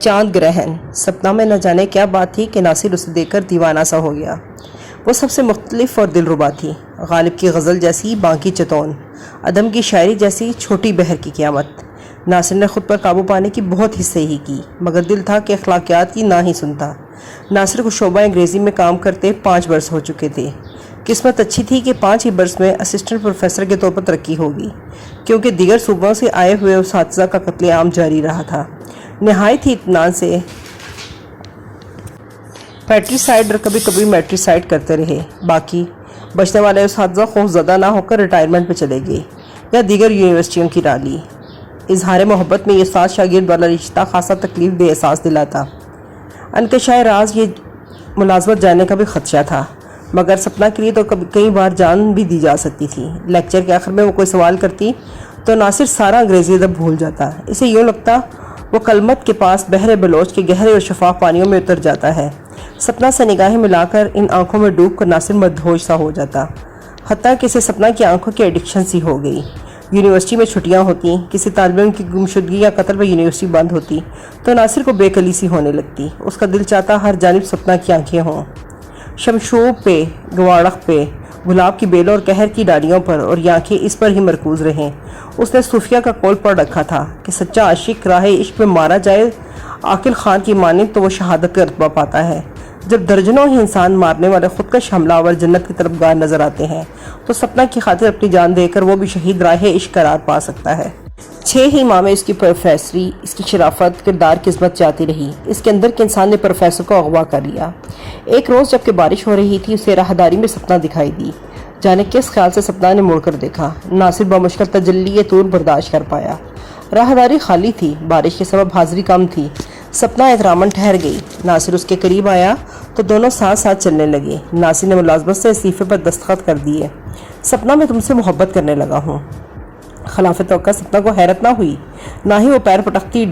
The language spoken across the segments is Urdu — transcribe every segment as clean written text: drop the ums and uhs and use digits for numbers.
چاند گرہن سپنا میں نہ جانے کیا بات تھی کہ ناصر اسے دیکھ کر دیوانہ سا ہو گیا۔ وہ سب سے مختلف اور دلربا تھی، غالب کی غزل جیسی بانکی چتون، ادم کی شاعری جیسی چھوٹی بہر کی قیامت۔ ناصر نے خود پر قابو پانے کی بہت ہی صحیح کی، مگر دل تھا کہ اخلاقیات کی نہ ہی سنتا۔ ناصر کو شعبہ انگریزی میں کام کرتے 5 برس ہو چکے تھے۔ قسمت اچھی تھی کہ 5 ہی برس میں اسسٹنٹ پروفیسر کے طور پر ترقی ہوگی، کیونکہ دیگر صوبوں سے آئے ہوئے اساتذہ کا قتل عام جاری رہا تھا۔ نہایت ہی اطمینان سے پیٹریسائڈ اور کبھی کبھی میٹریسائڈ کرتے رہے۔ باقی بچنے والے اساتذہ خوف زدہ نہ ہو کر ریٹائرمنٹ پہ چلے گئے یا دیگر یونیورسٹیوں کی راہ لی۔ اظہار محبت میں یہ استاد شاگرد والا رشتہ خاصا تکلیف دہ احساس دلاتا۔ انکشائے راز یہ ملازمت جانے کا بھی خدشہ تھا، مگر سپنا کے لیے تو کئی بار جان بھی دی جا سکتی تھی۔ لیکچر کے آخر میں وہ کوئی سوال کرتی تو ناصر سارا انگریزی ادب بھول جاتا۔ اسے یوں لگتا وہ کلمت کے پاس بحر بلوچ کے گہرے اور شفاف پانیوں میں اتر جاتا ہے۔ سپنا سے نگاہیں ملا کر ان آنکھوں میں ڈوب کر ناصر مدہوش سا ہو جاتا، حتیٰ کہ اسے سپنا کی آنکھوں کی ایڈکشن سی ہو گئی۔ یونیورسٹی میں چھٹیاں ہوتی، کسی طالب علم کی گمشدگی یا قتل پر یونیورسٹی بند ہوتی تو ناصر کو بے کلی سی ہونے لگتی۔ اس کا دل چاہتا ہر جانب سپنا کی آنکھیں ہوں، شمشوب پہ، گوارخ پہ، گلاب کی بیلوں اور کہر کی ڈالیوں پر، اور یہ آنکھیں اس پر ہی مرکوز رہیں۔ اس نے صوفیہ کا قول پڑھ رکھا تھا کہ سچا عاشق راہ عشق میں مارا جائے عاقل خان کی مانند تو وہ شہادت کا رتبہ پاتا ہے۔ جب درجنوں ہی انسان مارنے والے خودکش حملہ آور جنت کی طرف گار نظر آتے ہیں تو سپنا کی خاطر اپنی جان دے کر وہ بھی شہید راہ عشق قرار پا سکتا ہے۔ 6 ہی ماہ میں اس کی پروفیسری، اس کی شرافت، کردار کی عظمت جاتی رہی۔ اس کے اندر کے انسان نے پروفیسر کو اغوا کر لیا۔ ایک روز جب کہ بارش ہو رہی تھی، اسے راہداری میں سپنا دکھائی دی۔ جانے کس خیال سے سپنا نے مڑ کر دیکھا۔ ناصر بمشکل تجلی طور برداشت کر پایا۔ راہداری خالی تھی، بارش کے سبب حاضری کم تھی۔ سپنا احتراماً ٹھہر گئی۔ ناصر اس کے قریب آیا تو دونوں ساتھ ساتھ چلنے لگے۔ ناصر نے ملازمت سے استعفے پر دستخط کر دیے۔ سپنا میں تم سے محبت کرنے لگا ہوں۔ خلاف توقع سپنا کو حیرت نہ ہوئی، نہ ہی وہ پیر پٹکتی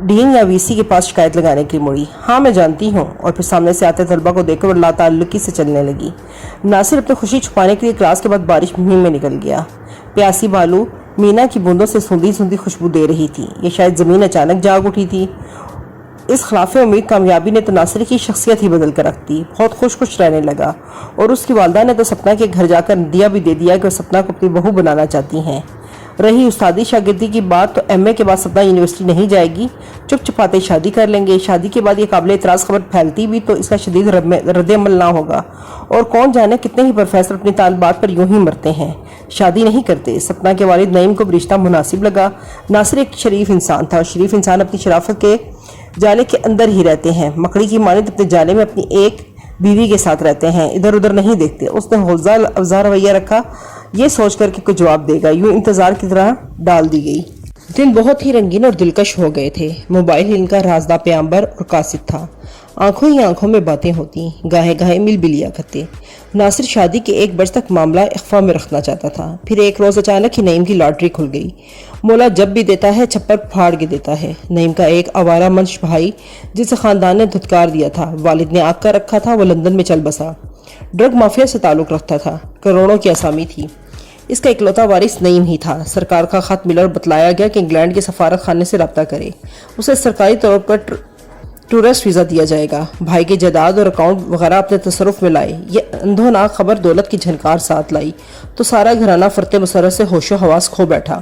ڈین یا وی سی کے پاس شکایت لگانے کی مڑی۔ ہاں میں جانتی ہوں، اور پھر سامنے سے آتے طلبہ کو دیکھ کر لا تعلقی سے چلنے لگی۔ ناصر اپنی خوشی چھپانے کے لیے کلاس کے بعد بارش میں نکل گیا۔ پیاسی بالو مینا کی بوندوں سے سوندھی سوندھی خوشبو دے رہی تھی۔ یہ شاید زمین اچانک جاگ اٹھی تھی۔ اس خلاف امید کامیابی نے تو ناصر کی شخصیت ہی بدل کر رکھ دی۔ بہت خوش رہنے لگا، اور اس کی والدہ نے تو سپنا کے گھر جا کر دیا بھی دے دیا کہ وہ سپنا کو اپنی بہو بنانا چاہتی ہیں۔ رہی استادی شاگردی کی بات تو ایم اے کے بعد سپنا یونیورسٹی نہیں جائے گی، چپ چپاتے شادی کر لیں گے۔ شادی کے بعد یہ قابل اعتراض خبر پھیلتی بھی تو اس کا شدید رد عمل نہ ہوگا، اور کون جانے کتنے ہی پروفیسر اپنی طالبات پر یوں ہی مرتے ہیں، شادی نہیں کرتے۔ سپنا کے والد نعیم کو بھی رشتہ مناسب لگا۔ ناصر ایک شریف انسان تھا، اور شریف انسان اپنی شرافت کے جالے کے اندر ہی رہتے ہیں، مکڑی کی مانند اپنے جالے میں اپنی ایک بیوی کے ساتھ رہتے ہیں، ادھر ادھر نہیں دیکھتے۔ اس نے حوصلہ افزا رویہ رکھا، یہ سوچ کر کہ کوئی جواب دے گا، یوں انتظار کی طرح ڈال دی گئی۔ دن بہت ہی رنگین اور دلکش ہو گئے تھے۔ موبائل ان کا رازدہ پیامبر اور قاصد تھا۔ آنکھوں ہی آنکھوں میں باتیں ہوتی، گاہے گاہے مل بھی لیا کرتے۔ ناصر شادی کے 1 برس تک معاملہ اخفا میں رکھنا چاہتا تھا، پھر ایک روز اچانک ہی نعیم کی لاٹری کھل گئی۔ مولا جب بھی دیتا ہے چھپر پھاڑ کے دیتا ہے۔ نعیم کا ایک آوارہ منش بھائی جسے خاندان نے دھتکار دیا تھا، والد نے آگ کر رکھا تھا، وہ لندن میں چل بسا۔ ڈرگ مافیا سے تعلق رکھتا تھا، کروڑوں کی اسامی تھی۔ اس کا اکلوتا وارث نعیم ہی تھا۔ سرکار کا خط ملا اور بتلایا گیا کہ انگلینڈ کے سفارت خانے سے رابطہ کرے، اسے سرکاری طور پر ٹورسٹ ویزا دیا جائے گا۔ بھائی کے جائیداد اور اکاؤنٹ وغیرہ اپنے تصرف میں لائے۔ یہ اندھوناک خبر دولت کی جھنکار ساتھ لائی تو سارا گھرانہ فرط مسرت سے ہوش و حواس کھو بیٹھا۔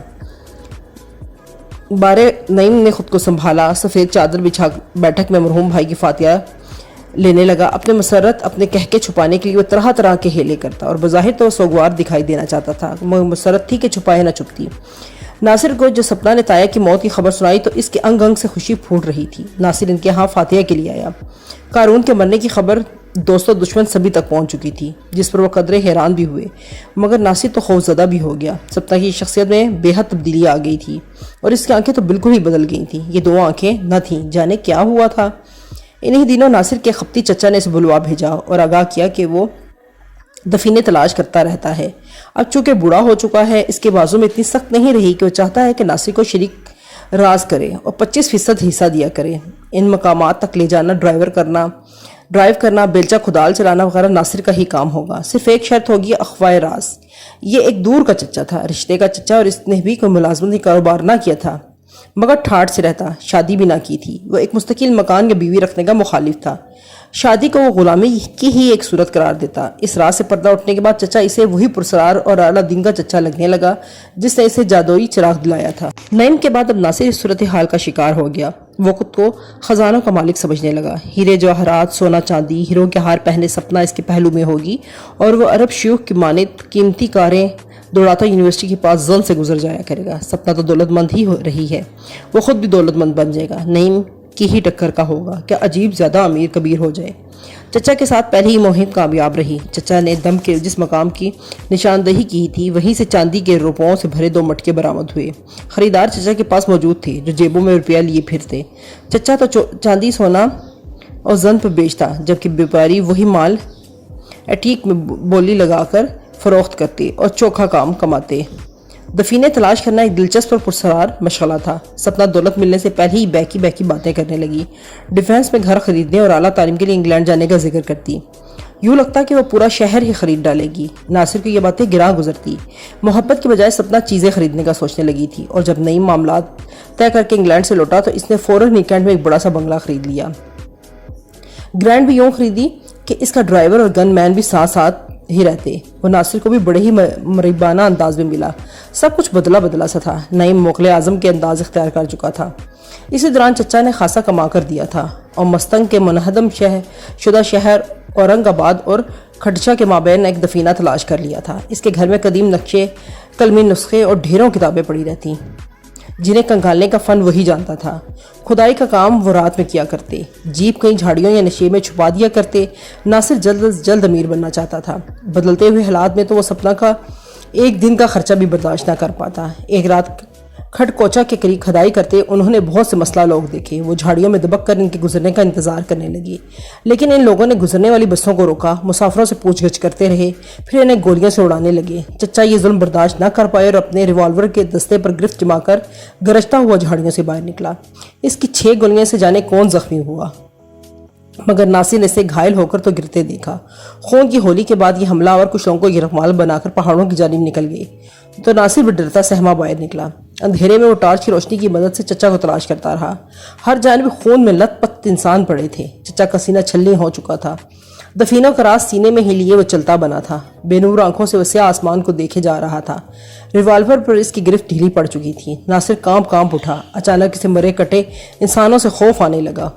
بارے نعیم نے خود کو سنبھالا، سفید چادر بچھا بیٹھک میں مرحوم بھائی کی فاتحہ لینے لگا۔ اپنے مسرت اپنے کہکے چھپانے کے لیے وہ طرح طرح کے ہیلے کرتا، اور بظاہر تو وہ سوگوار دکھائی دینا چاہتا تھا، مگر مسرت تھی کہ چھپائے نہ چھپتی۔ ناصر کو جو سپنا نے تایا کی موت کی خبر سنائی تو اس کے انگ انگ سے خوشی پھوٹ رہی تھی۔ ناصر ان کے ہاں فاتحہ کے لیے آیا۔ قارون کے مرنے کی خبر دوست و دشمن سبھی تک پہنچ چکی تھی، جس پر وہ قدرے حیران بھی ہوئے، مگر ناصر تو خوف زدہ بھی ہو گیا۔ سپنا کی شخصیت میں بے حد تبدیلی آ گئی تھی، اور اس کی آنکھیں تو بالکل ہی بدل گئی تھیں۔ یہ 2 آنکھیں نہ تھیں، جانے کیا ہوا تھا۔ انہی دنوں ناصر کے خپتی چچا نے اسے بلوا بھیجا اور آگاہ کیا کہ وہ دفینے تلاش کرتا رہتا ہے۔ اب چونکہ بوڑھا ہو چکا ہے، اس کے بازو میں اتنی سخت نہیں رہی کہ وہ چاہتا ہے کہ ناصر کو شریک راز کرے اور 25% حصہ دیا کرے۔ ان مقامات تک لے جانا، ڈرائیو کرنا، بیلچہ کھدال چلانا وغیرہ ناصر کا ہی کام ہوگا۔ صرف ایک شرط ہوگی، اخفائے راز۔ یہ ایک دور کا چچا تھا، رشتے کا چچا، اور اس نے بھی کوئی ملازمتی کاروبار نہ کیا تھا۔ مگر ٹھاٹ سے رہتا، شادی بھی نہ کی تھی۔ وہ ایک مستقل مکان یا بیوی رکھنے کا مخالف تھا، شادی کو وہ غلامی کی ہی ایک صورت قرار دیتا۔ اس رات سے پردہ اٹھنے کے بعد چچا اسے وہی پرسرار اور اعلیٰ دین کا چچا لگنے لگا جس نے اسے جادوئی چراغ دلایا تھا۔ نعیم کے بعد اب ناصر اس صورتحال کا شکار ہو گیا۔ وہ خود کو خزانوں کا مالک سمجھنے لگا۔ ہیرے جواہرات، سونا چاندی، ہیروں کے ہار پہنے سپنا اس کے پہلو میں ہوگی اور وہ عرب شیوخ کی مانند قیمتی کاریں دوڑاتا یونیورسٹی کے پاس زن سے گزر جایا کرے گا۔ سپنا تو دولت مند ہی ہو رہی ہے، وہ خود بھی دولت مند بن جائے گا، نعیم کی ہی ٹکر کا ہوگا، کیا عجیب زیادہ امیر کبیر ہو جائے۔ چچا کے ساتھ پہلی ہی مہم کامیاب رہی۔ چچا نے دم کے جس مقام کی نشاندہی کی تھی وہیں سے چاندی کے روپوں سے بھرے 2 مٹکے برآمد ہوئے۔ خریدار چچا کے پاس موجود تھے جو جیبوں میں روپیہ لیے پھرتے۔ چچا تو چاندی، سونا اور زن پر بیچتا، جبکہ بیپاری وہی مال ایٹیک میں بولی لگا کر فروخت کرتے اور چوکھا کام کماتے۔ دفینے تلاش کرنا ایک دلچسپ اور پرسرار مشغلہ تھا۔ سپنا دولت ملنے سے پہلے ہی بیکی باتیں کرنے لگی، ڈیفینس میں گھر خریدنے اور اعلیٰ تعلیم کے لیے انگلینڈ جانے کا ذکر کرتی۔ یوں لگتا کہ وہ پورا شہر ہی خرید ڈالے گی۔ ناصر کو یہ باتیں گراں گزرتی۔ محبت کے بجائے سپنا چیزیں خریدنے کا سوچنے لگی تھی، اور جب نئی معاملات طے کر کے انگلینڈ سے لوٹا تو اس نے فوراً ویکینڈ میں ایک بڑا سا بنگلہ خرید لیا۔ گرینڈ بھی یوں خریدی کہ اس کا ڈرائیور اور گن مین بھی ساتھ ساتھ ہی رہتے۔ وہ ناصر کو بھی بڑے ہی مریبانہ انداز میں ملا۔ سب کچھ بدلا سا تھا۔ نعیم مغل اعظم کے انداز اختیار کر چکا تھا۔ اسی دوران چچا نے خاصا کما کر دیا تھا اور مستنگ کے منہدم شدہ شہر اورنگ آباد اور کھڈچا کے مابین ایک دفینہ تلاش کر لیا تھا۔ اس کے گھر میں قدیم نقشے، قلمی نسخے اور ڈھیروں کتابیں پڑی رہتی جنہیں کنگالنے کا فن وہی جانتا تھا۔ کھدائی کا کام وہ رات میں کیا کرتے، جیپ کہیں جھاڑیوں یا نشے میں چھپا دیا کرتے۔ ناصر جلد از جلد امیر بننا چاہتا تھا۔ بدلتے ہوئے حالات میں تو وہ سپنا کا ایک دن کا خرچہ بھی برداشت نہ کر پاتا۔ ایک رات کھڈ کوچا کے قریب کھدائی کرتے انہوں نے بہت سے مسئلہ لوگ دیکھے۔ وہ جھاڑیوں میں دبک کر ان کے گزرنے کا انتظار کرنے لگی، لیکن ان لوگوں نے گزرنے والی بسوں کو روکا، مسافروں سے پوچھ گچھ کرتے رہے، پھر انہیں گولیوں سے اڑانے لگے۔ چچا یہ ظلم برداشت نہ کر پائے اور اپنے ریوالور کے دستے پر گرفت جما کر گرجتا ہوا جھاڑیوں سے باہر نکلا۔ اس کی 6 گولیاں سے جانے کون زخمی ہوا، مگر ناصر نے اسے گھائل ہو کر تو گرتے دیکھا۔ خون کی ہولی کے بعد یہ حملہ اور کچھ لوگوں کو یرغمال بنا کر پہاڑوں کی جانب نکل گئے تو ناصر بھی ڈرتا سہما باہر نکلا۔ اندھیرے میں وہ ٹارچ کی روشنی کی مدد سے چچا کو تلاش کرتا رہا۔ ہر جانب خون میں لت پت انسان پڑے تھے۔ چچا کا سینہ چھلنی ہو چکا تھا، دفینوں کا راز سینے میں ہی لیے وہ چلتا بنا تھا۔ بے نور آنکھوں سے وہ سیاہ آسمان کو دیکھے جا رہا تھا۔ ریوالور پر اس کی گرفت ڈھیلی پڑ چکی تھی۔ ناصر کانپ اٹھا۔ اچانک اسے مرے کٹے انسانوں سے خوف آنے لگا۔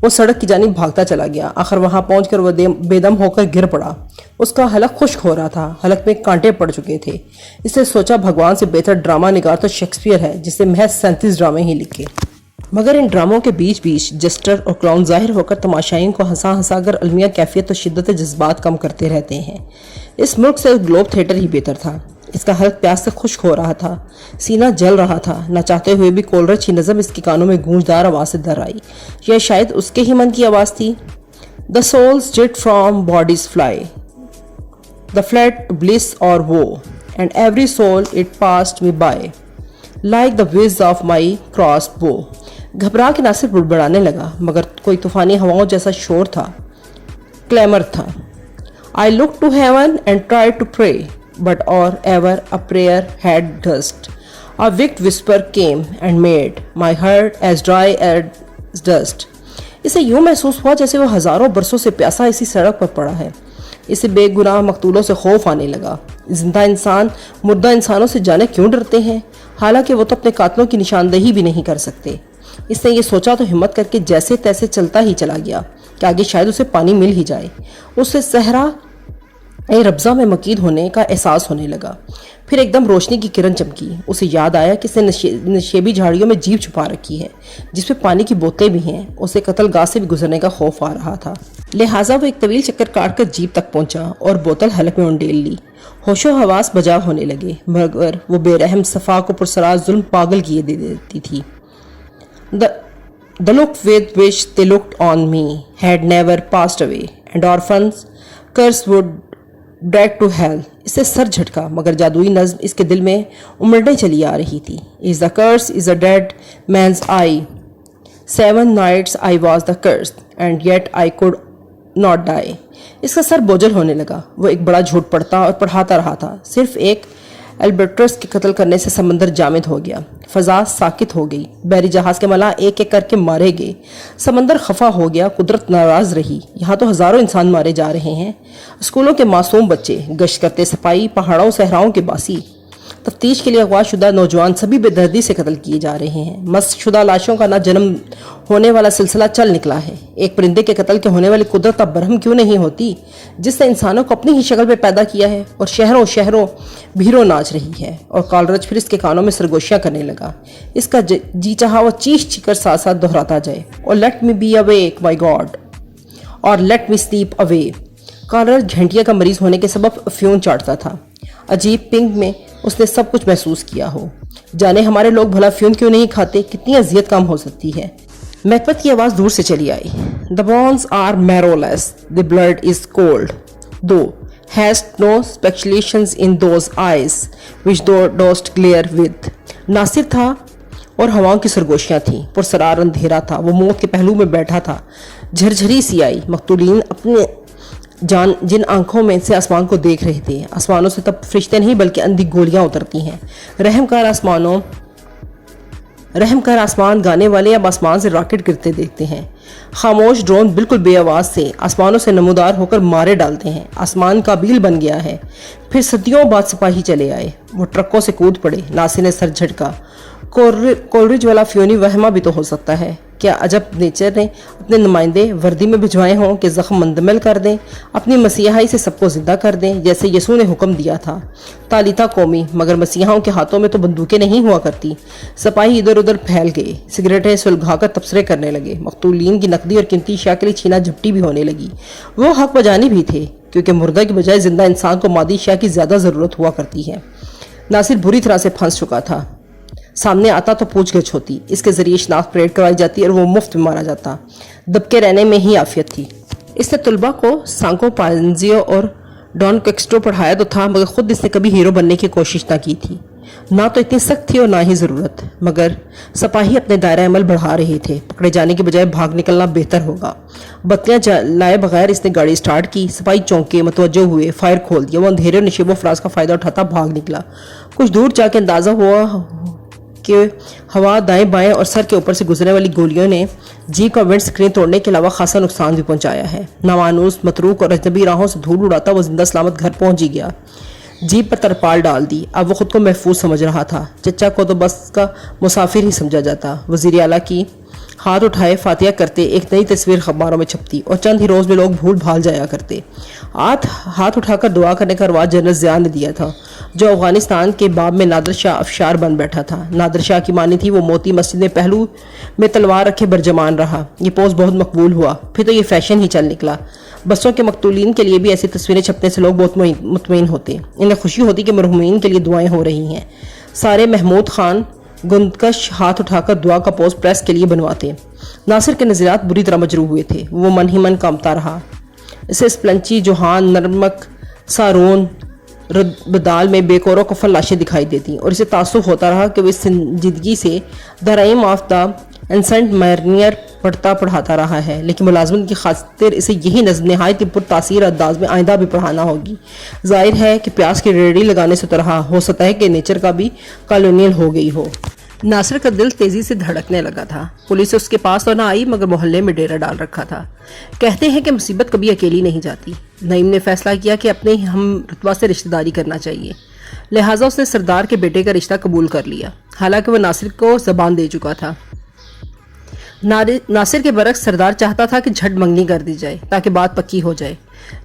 وہ سڑک کی جانب بھاگتا چلا گیا۔ آخر وہاں پہنچ کر وہ بے دم ہو کر گر پڑا۔ اس کا حلق خشک ہو رہا تھا، حلق میں کانٹے پڑ چکے تھے۔ اس نے سوچا بھگوان سے بہتر ڈرامہ نگار تو شیکسپیئر ہے جس نے محض 37 ڈرامے ہی لکھے۔ مگر ان ڈراموں کے بیچ جسٹر اور کلاؤن ظاہر ہو کر تماشائین کو ہنسا کر المیہ کیفیت اور شدت جذبات کم کرتے رہتے ہیں۔ اس ملک سے گلوب تھیٹر ہی بہتر تھا۔ اس کا حلق پیاس سے خشک ہو رہا تھا، سینہ جل رہا تھا۔ نہ چاہتے ہوئے بھی کولرچ ہی نظم اس کے کانوں میں گونجدار آواز سے در آئی، یا شاید اس کے ہی من کی آواز تھی۔ The souls jet from bodies fly, the fled to bliss or woe, and every soul it passed me by, like the whiz of my crossbow. گھبرا کے ناصر بڑبڑانے لگا، مگر کوئی طوفانی ہواؤں جیسا شور تھا، کلیمر تھا۔ I looked to heaven and tried to pray, but or ever a prayer had dust. A wicked whisper came and made my heart as dry as dust. اسے یوں محسوس ہوا جیسے وہ ہزاروں برسوں سے پیاسا اسی سڑک پر پڑا ہے۔ اسے بے گناہ مقتولوں سے خوف آنے لگا۔ زندہ انسان مردہ انسانوں سے جانے کیوں ڈرتے ہیں، حالانکہ وہ تو اپنے قاتلوں کی نشاندہی بھی نہیں کر سکتے۔ اس نے یہ سوچا تو ہمت کر کے جیسے تیسے چلتا ہی چلا گیا کہ آگے شاید اسے پانی مل ہی جائے۔ اسے صحرا ربضہ میں مقید ہونے کا احساس ہونے لگا۔ پھر ایک دم روشنی کی کرن چمکی۔ اسے یاد آیا کہ اس نے نشیبی جھاڑیوں میں جیپ چھپا رکھی ہے جس میں پانی کی بوتلیں بھی ہیں۔ اسے قتل گاہ سے بھی گزرنے کا خوف آ رہا تھا، لہٰذا وہ ایک طویل چکر کاٹ کر جیپ تک پہنچا اور بوتل حلق میں انڈیل لی۔ ہوش و حواس بجا ہونے لگے، مگر وہ بے رحم صفا کو پرسراز ظلم پاگل کیے دے دیتی تھی۔ The look with which they looked on me had never passed away, and orphans curse would drag to hell. اسے سر جھٹکا، مگر جادوئی نظم اس کے دل میں امڑنے چلی آ رہی تھی۔ Is the curse is a dead man's eye. 7 nights I was the cursed, and yet I could not die. اس کا سر بوجھل ہونے لگا۔ وہ ایک بڑا جھوٹ پڑھتا اور پڑھاتا رہا تھا، صرف ایک البرٹرس کے قتل کرنے سے سمندر جامد ہو گیا، فضا ساکت ہو گئی، بحری جہاز کے ملاح ایک ایک کر کے مارے گئے، سمندر خفا ہو گیا، قدرت ناراض رہی۔ یہاں تو ہزاروں انسان مارے جا رہے ہیں، اسکولوں کے معصوم بچے، گشت کرتے سپاہی، پہاڑوں صحراؤں کے باسی، تفتیش کے لیے اغوا شدہ نوجوان سبھی بے دردی سے قتل کیے جا رہے ہیں۔ مسخ شدہ لاشوں کا نہ جنم ہونے والا سلسلہ چل نکلا ہے۔ ایک پرندے کے قتل کے ہونے والی قدرت اب برہم کیوں نہیں ہوتی، جس نے انسانوں کو اپنی ہی شکل میں پیدا کیا ہے اور شہروں بھیڑوں ناچ رہی ہے، اور کالرج پھر اس کے کانوں میں سرگوشیاں کرنے لگا۔ اس کا جی چاہا وہ چیخ کر ساتھ ساتھ دہراتا جائے، اور let me be awake my God, اور let me sleep away. Coleridge گھنٹیا کا مریض ہونے کے سبب افیون چاٹتا تھا۔ عجیب پنگ میں اس نے سب کچھ محسوس کیا ہو۔ جانے ہمارے لوگ بھلا فیون کیوں نہیں کھاتے، کتنی اذیت کم ہو سکتی ہے۔ میکبتھ کی آواز دور سے چلی آئی۔ The bones are marrowless, the blood is cold. Thou hast no speculations in those eyes which thou dost glare with. ناصر تھا اور ہواؤں کی سرگوشیاں تھیں، پرسرار اندھیرا تھا، وہ موت کے پہلو میں بیٹھا تھا۔ جھرجھری سی آئی، مقتولین اپنے جن آنکھوں میں سے آسمان کو دیکھ رہے تھے، آسمانوں سے تب فرشتے نہیں بلکہ اندھی گولیاں اترتی ہیں۔ رحم کار آسمان گانے والے اب آسمان سے راکٹ گرتے دیکھتے ہیں۔ خاموش ڈرون بالکل بے آواز سے آسمانوں سے نمودار ہو کر مارے ڈالتے ہیں۔ آسمان قابیل بن گیا ہے۔ پھر صدیوں بعد سپاہی چلے آئے، وہ ٹرکوں سے کود پڑے۔ ناصر نے سر جھٹکا۔ کولرج والا فیونی وہمہ بھی تو ہو سکتا ہے۔ کیا عجب نیچر نے اپنے نمائندے وردی میں بھجوائے ہوں کہ زخم مندمل کر دیں، اپنی مسیحائی سے سب کو زندہ کر دیں، جیسے یسوع نے حکم دیا تھا۔ تالیتا قومی، مگر مسیحاؤں کے ہاتھوں میں تو بندوقیں نہیں ہوا کرتی۔ سپاہی ادھر ادھر پھیل گئے، سگریٹیں سلگھا کر تبصرے کرنے لگے۔ مقتولین کی نقدی اور قیمتی اشیاء کے لیے چھینا جھپٹی بھی ہونے لگی۔ وہ حق بجانے بھی تھے، کیونکہ مردہ کی بجائے زندہ انسان کو مادی اشیاء کی زیادہ ضرورت ہوا کرتی ہے۔ ناصر بری طرح سے پھنس چکا تھا۔ سامنے آتا تو پوچھ گچھ ہوتی، اس کے ذریعے شناخت پریڈ کروائی جاتی اور وہ مفت میں مارا جاتا۔ دبکے رہنے میں ہی عافیت تھی۔ اس نے طلبہ کو سانکو پانزیو اور ڈان کیکسٹو پڑھایا تو تھا، مگر خود اس نے کبھی ہیرو بننے کی کوشش نہ کی تھی۔ نہ تو اتنی سخت تھی اور نہ ہی ضرورت، مگر سپاہی اپنے دائرہ عمل بڑھا رہے تھے۔ پکڑے جانے کے بجائے بھاگ نکلنا بہتر ہوگا۔ بتیاں لائے بغیر اس نے گاڑی سٹارٹ کی۔ سپاہی چونکے، متوجہ ہوئے، فائر کھول دیا۔ وہ اندھیرے اور نشیب و فراز کا فائدہ اٹھاتا بھاگ نکلا۔ کچھ دور جا کے اندازہ ہوا کہ ہوا دائیں بائیں اور سر کے اوپر سے گزرنے والی گولیوں نے جیپ کا ونڈ سکرین توڑنے کے علاوہ خاصا نقصان بھی پہنچایا ہے۔ نامانوس، متروک اور اجنبی راہوں سے دھول اڑاتا وہ زندہ سلامت گھر پہنچ ہی گیا۔ جیپ پر ترپال ڈال دی۔ اب وہ خود کو محفوظ سمجھ رہا تھا۔ چچا کو تو بس کا مسافر ہی سمجھا جاتا۔ وزیر اعلیٰ کی ہاتھ اٹھائے فاتحہ کرتے ایک نئی تصویر اخباروں میں چھپتی اور چند ہی روز میں لوگ بھول بھال جایا کرتے۔ ہاتھ اٹھا کر دعا کرنے کا رواج جنرل ضیاء نے دیا تھا، جو افغانستان کے باب میں نادر شاہ افشار بن بیٹھا تھا۔ نادر شاہ کی مانی تھی وہ موتی مسجد میں پہلو میں تلوار رکھے برجمان رہا۔ یہ پوز بہت مقبول ہوا، پھر تو یہ فیشن ہی چل نکلا۔ بسوں کے مقتولین کے لیے بھی ایسی تصویریں چھپنے سے لوگ بہت مطمئن ہوتے، انہیں خوشی ہوتی کہ مرحومین کے لیے دعائیں ہو رہی ہیں۔ سارے محمود خان گندکش ہاتھ اٹھا کر دعا کا پوز پریس کے لیے بنواتے۔ ناصر کے نظریات بری طرح مجروح ہوئے تھے۔ وہ من ہی من کامتا رہا۔ اسے اسپلنچی جوہان نرمک سارون بدال میں بے کور و کفن لاشیں دکھائی دیتی اور اسے تعصب ہوتا رہا کہ وہ اس سنجیدگی سے دا رائم آف دا انسنٹ مارنیئر پڑھاتا رہا ہے، لیکن ملازمت کی خاطر اسے یہی نظم نہایت پر تاثیر انداز میں آئندہ بھی پڑھانا ہوگی۔ ظاہر ہے کہ پیاس کی ریڑھی لگانے سے تو رہا، ہو سکتا ہے کہ نیچر کا بھی کالونیل ہو گئی ہو۔ ناصر کا دل تیزی سے دھڑکنے لگا تھا۔ پولیس اس کے پاس تو نہ آئی، مگر محلے میں ڈیرا ڈال رکھا تھا۔ کہتے ہیں کہ مصیبت کبھی اکیلی نہیں جاتی۔ نعیم نے فیصلہ کیا کہ اپنے ہم رتبہ سے رشتہ داری کرنا چاہیے، لہٰذا اس نے سردار کے بیٹے کا رشتہ قبول کر لیا، حالانکہ وہ ناصر کو زبان دے چکا تھا۔ ناصر کے برعکس سردار چاہتا تھا کہ جھٹ منگنی کر دی جائے تاکہ بات پکی ہو جائے۔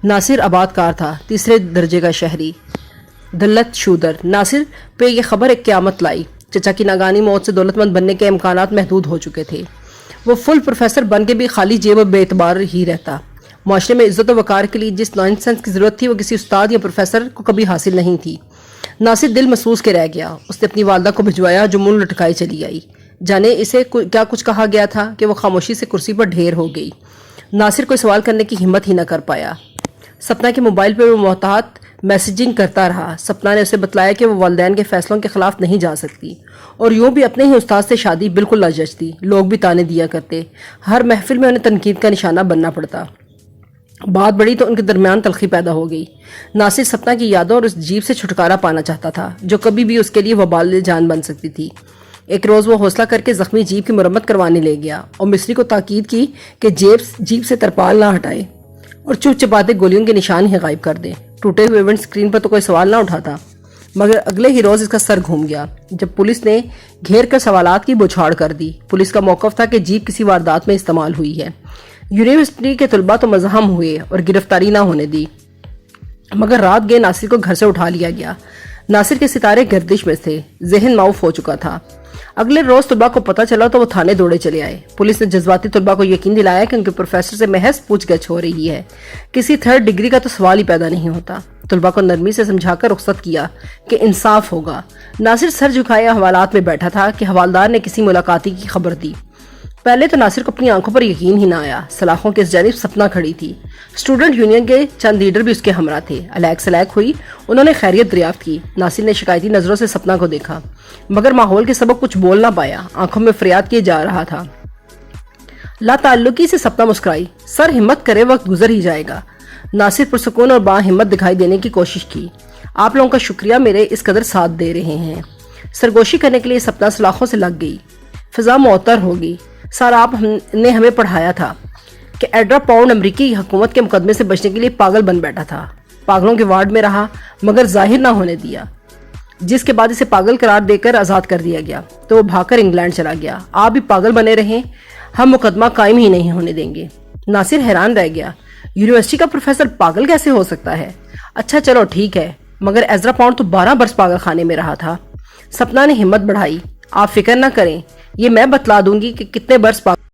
ناصر آباد کار تھا، تیسرے درجے کا شہری، دلت شودر۔ ناصر پہ یہ خبر ایک قیامت لائی۔ چچا کی ناگانی موت سے دولت مند بننے کے امکانات محدود ہو چکے تھے۔ وہ فل پروفیسر بن کے بھی خالی جیب و بے اعتبار ہی رہتا۔ معاشرے میں عزت و وقار کے لیے جس نان سینس کی ضرورت تھی وہ کسی استاد یا پروفیسر کو کبھی حاصل نہیں تھی۔ ناصر دل محسوس کے رہ گیا۔ اس نے اپنی والدہ کو بھجوایا جو منہ لٹکائے چلی آئی۔ جانے اسے کیا کچھ کہا گیا تھا کہ وہ خاموشی سے کرسی پر ڈھیر ہو گئی۔ ناصر کوئی سوال کرنے کی ہمت ہی نہ کر پایا۔ سپنا کے موبائل پر وہ محتاط میسیجنگ کرتا رہا۔ سپنا نے اسے بتلایا کہ وہ والدین کے فیصلوں کے خلاف نہیں جا سکتی، اور یوں بھی اپنے ہی استاد سے شادی بالکل نہ جچتی۔ لوگ بھی تانے دیا کرتے، ہر محفل میں انہیں تنقید کا نشانہ بننا پڑتا۔ بات بڑی تو ان کے درمیان تلخی پیدا ہو گئی۔ ناصر سپنا کی یادوں اور اس جیب سے چھٹکارا پانا چاہتا تھا جو کبھی بھی اس کے لیے وبال جان بن سکتی تھی۔ ایک روز وہ حوصلہ کر کے زخمی جیپ کی مرمت کروانے لے گیا اور مستری کو تاکید کی کہ جیپ سے ترپال نہ ہٹائے اور چپ چپاتے گولیوں کے نشان ہی غائب کر دے۔ ٹوٹے ہوئے ونڈ سکرین پر تو کوئی سوال نہ اٹھاتا، مگر اگلے ہی روز اس کا سر گھوم گیا جب پولیس نے گھیر کر سوالات کی بوچھاڑ کر دی۔ پولیس کا موقف تھا کہ جیپ کسی واردات میں استعمال ہوئی ہے۔ یونیورسٹی کے طلباء تو مزاحم ہوئے اور گرفتاری نہ ہونے دی، مگر رات گئے ناصر کو گھر سے اٹھا لیا گیا۔ ناصر کے ستارے گردش میں تھے، ذہن معاف ہو چکا تھا۔ اگلے روز طلباء کو پتہ چلا تو وہ تھانے دوڑے چلے آئے۔ پولیس نے جذباتی طلباء کو یقین دلایا کہ ان کے پروفیسر سے محض پوچھ گچھ ہو رہی ہے، کسی تھرڈ ڈگری کا تو سوال ہی پیدا نہیں ہوتا۔ طلباء کو نرمی سے سمجھا کر رخصت کیا کہ انصاف ہوگا۔ ناصر سر جھکائے حوالات میں بیٹھا تھا کہ حوالدار نے کسی ملاقاتی کی خبر دی۔ پہلے تو ناصر کو اپنی آنکھوں پر یقین ہی نہ آیا۔ سلاخوں کے اس جانب سپنا کھڑی تھی، اسٹوڈنٹ یونین کے چند لیڈر بھی اس کے ہمراہ تھے۔ الیک سلیک ہوئی، انہوں نے خیریت دریافت کی۔ ناصر نے شکایتی نظروں سے سپنا کو دیکھا، مگر ماحول کے سبب کچھ بول نہ پایا، آنکھوں میں فریاد کیے جا رہا تھا۔ لا تعلقی سے سپنا مسکرائی، سر ہمت کرے وقت گزر ہی جائے گا۔ ناصر پرسکون اور با ہمت دکھائی دینے کی کوشش کی۔ آپ لوگوں کا شکریہ میرے اس قدر ساتھ دے رہے ہیں۔ سرگوشی کرنے کے لیے سپنا سلاخوں سے لگ گئی۔ فضا معطر ہوگی۔ سر آپ نے ہمیں پڑھایا تھا کہ ایڈرا پاؤنڈ امریکی حکومت کے مقدمے سے بچنے کے لیے پاگل بن بیٹھا تھا، پاگلوں کے وارڈ میں رہا مگر ظاہر نہ ہونے دیا، جس کے بعد اسے پاگل قرار دے کر آزاد کر دیا گیا تو وہ بھاگ کر انگلینڈ چلا گیا۔ آپ بھی پاگل بنے رہیں، ہم مقدمہ قائم ہی نہیں ہونے دیں گے۔ ناصر حیران رہ گیا، یونیورسٹی کا پروفیسر پاگل کیسے ہو سکتا ہے؟ اچھا چلو ٹھیک ہے، مگر ایزرا پاؤنڈ تو 12 برس پاگل خانے میں رہا تھا۔ سپنا نے ہمت بڑھائی، آپ فکر نہ کریں، یہ میں بتلا دوں گی کہ کتنے برس